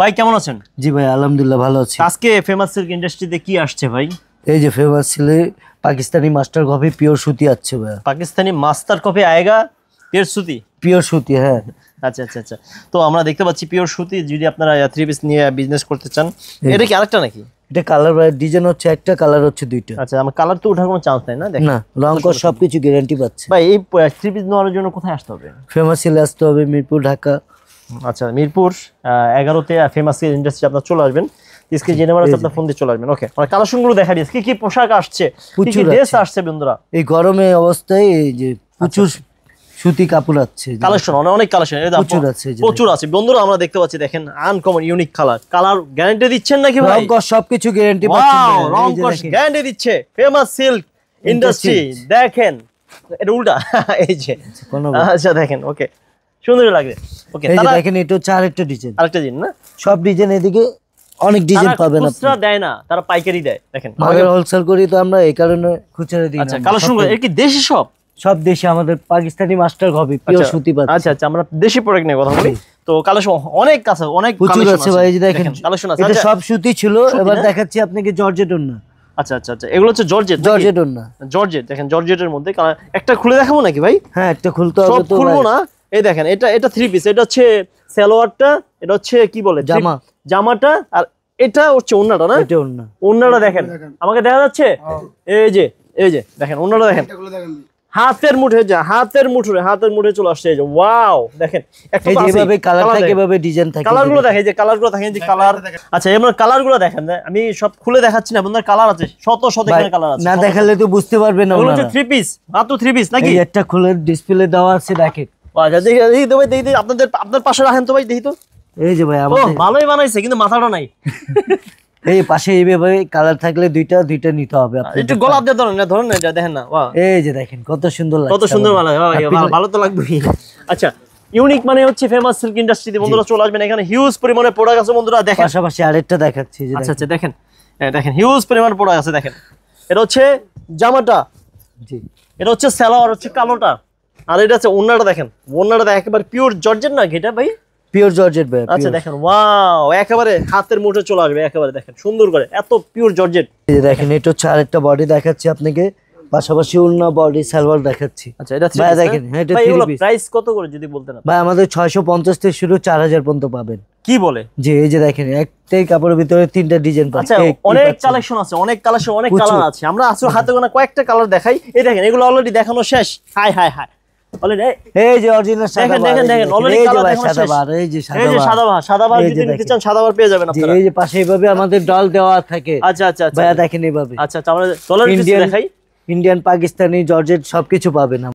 ভাই কেমন আছেন? জি ভাই আলহামদুলিল্লাহ ভালো আছি। আজকে ফেমাস সিল্ক ইন্ডাস্ট্রিতে কি আসছে ভাই? এই যে ফেমাস সিল্কে পাকিস্তানি মাস্টার কপি পিওর সুতি আছে ভাই। পাকিস্তানি মাস্টার কপি আয়েগা পিওর সুতি। পিওর সুতি, হ্যাঁ। আচ্ছা আচ্ছা আচ্ছা। তো আমরা দেখতে পাচ্ছি পিওর সুতি, যদি আপনারা 3 পিস নিয়ে বিজনেস করতে চান। এটা কি আরেকটা নাকি? এটা কালার ভাই, ডিজাইন হচ্ছে একটা, কালার হচ্ছে দুইটা। আচ্ছা, আমার কালার তো ওঠার কোনো চান্স নাই না? দেখেন না, রং কর সবকিছু গ্যারান্টি পাচ্ছে ভাই। এই 3 পিস নেওয়ার জন্য কোথায় আসতে হবে? ফেমাস সিলে আসতে হবে, মিরপুর, ঢাকা। আচ্ছা, মিরপুর 11তে ফেমাস সিল্ক ইন্ডাস্ট্রি আপনারা চলে আসবেন। ইসকে জেনে মারা আপনার ফোন দিয়ে চলে আসবেন। ওকে, মানে কালেকশনগুলো দেখা দিয়েছে কি কি পোশাক আসছে, কি কি ড্রেস আসছে বন্ধুরা। এই গরমে অবস্থায় এই যে প্রচুর সুতি কাপড় আছে, কালেকশন অনেক কালেকশন প্রচুর আছে বন্ধুরা। আমরা দেখতে পাচ্ছি, দেখেন আনকমন ইউনিক কালার গ্যারান্টি দিচ্ছেন নাকি ভাই? রং সবকিছু গ্যারান্টি পাচ্ছেন, রং গ্যারান্টি দিচ্ছে ফেমাস সিল্ক ইন্ডাস্ট্রি। দেখেন এটা উল্টা এই যে। আচ্ছা দেখেন, ওকে সুন্দর লাগে। ওকে, এই যে দেখেন এটা হচ্ছে আরেকটা ডিজাইন, না? সব ডিজাইন এদিকে অনেক ডিজাইন পাবেন আপনি। খুচরা দেয় না, তারা পাইকারি দেয়। দেখেন আমাদের হোলসেল করি তো আমরা, এই কারণে খুচরা দিই না। আচ্ছা, কালেকশন এর কি দেশি? সব দেশি, আমাদের পাকিস্তানি মাস্টার কপি পিওর সুতি পাচ্ছেন। আচ্ছা আচ্ছা, আমরা দেশি প্রোডাক্ট নিয়ে কথা বলি। তো কালেকশন অনেক আছে, অনেক প্রচুর আছে ভাই। এই যে দেখেন কালেকশন আছে। এটা সব সুতি ছিল, এবার দেখাচ্ছি আপনাকে জর্জেট ওন্না। আচ্ছা আচ্ছা আচ্ছা, এগুলো হচ্ছে জর্জেট ওন্না। জর্জেট দেখেন, জর্জেটের মধ্যে একটা খুলে দেখাবো নাকি ভাই? হ্যাঁ, একটা খুলতে হবে তো। খুলবো না। এই দেখেন, এটা 3 পিস। এটা হচ্ছে সালোয়ারটা, এটা হচ্ছে কি বলে জামাটা, আর এটা হচ্ছে ওন্নাটা না? এটা ওন্না। ওন্নাটা দেখেন, আমাকে দেখা যাচ্ছে? এই যে দেখেন ওন্নাটা দেখেন, হাতের মুঠে চলে আসছে। এই যে ওয়াও, দেখেন এইভাবে কালার থাকে, এভাবে ডিজাইন থাকে। কালারগুলো দেখেন, যে কালারগুলো দেখেন, যে কালার। আচ্ছা, এমন কালারগুলো দেখেন, আমি সব খুলে দেখাচ্ছি না বন্ধুরা। কালার আছে শত এখানে কালার আছে, না দেখালে তো বুঝতে পারবেন না। ওগুলো হচ্ছে 3 পিস, মাত্র 3 পিস নাকি? এই একটা খুলে ডিসপ্লে দেওয়া আছে, দেখেন। আচ্ছা দেখি তো ভাই, দেখি আপনার পাশে রাখেন তো ভাই, দেখি তো। এই যে ভাই আমাদের ভালোই বানাইছে, কিন্তু মাথাটা নাই। এই পাশে এইভাবে কালার থাকলে দুইটা নিতে হবে আপনি। একটু গোলাপ দিয়ে ধরেন না, দেখেন না। এই যে দেখেন কত সুন্দর লাগছে, কত সুন্দর ভালো তো লাগবে। আচ্ছা, ইউনিক মানে হচ্ছে ফেমাস সিল্ক ইন্ডাস্ট্রিতে বন্ধুরা চলে আসবেন। এখানে হিউজ পরিমাণে প্রোডাক্ট আছে বন্ধুরা, দেখেন। পাশাপাশি আরেকটা দেখাচ্ছি। আচ্ছা আচ্ছা, দেখেন দেখেন হিউজ পরিমাণে প্রোডাক্ট আছে। দেখেন এটা হচ্ছে জামাটা, জি। এটা হচ্ছে সালোয়ার, হচ্ছে কালোটা, আর এটা হচ্ছে ওন্নাটা। দেখেন ওন্নাটা একেবারে পিওর জর্জেট না এটা ভাই? পিওর জর্জেট ভাই। আচ্ছা দেখেন, ওয়াও, একেবারে হাতের মুঠে চলে আসবে একেবারে। দেখেন সুন্দর করে, এত পিওর জর্জেট। এই যে দেখেন এটা হচ্ছে আরেকটা বডি দেখাচ্ছি আপনাকে, পাশাপাশি ওন্না বডি সালোয়ার দেখাচ্ছি। আচ্ছা, এটা ভাই দেখেন, এটা 3 পিস। প্রাইস কত করে যদি বলতেন আপনি? ভাই আমাদের 650 থেকে শুরু, 4000 পর্যন্ত পাবেন। কি বলে? জি, এই যে দেখেন একটাই কাপড়ের ভিতরে 3টা ডিজাইন পাচ্ছেন। আচ্ছা, অনেক কালেকশন আছে, অনেক কালার আছে। আমরা আসলে হাতে গোনা কয়েকটা কালার দেখাই। এই দেখেন, এগুলো অলরেডি দেখানো শেষ। হাই অলরেডি এই যে অরিজিনাল দেখেন অলরেডি কালার দেখানো শেষ। এই যে সাদাবাহার যদি নিতে চান, সাদাবাহার পেয়ে যাবেন আপনারা। এই যে পাশে এইভাবে আমাদের ডল দেওয়া থাকে। আচ্ছা আচ্ছা আচ্ছা ভাই দেখেন এইভাবে। আচ্ছা, আমরা ডলার পিস দেখাই। ইন্ডিয়ান, পাকিস্তানি, জর্জেট সবকিছু পাবেন।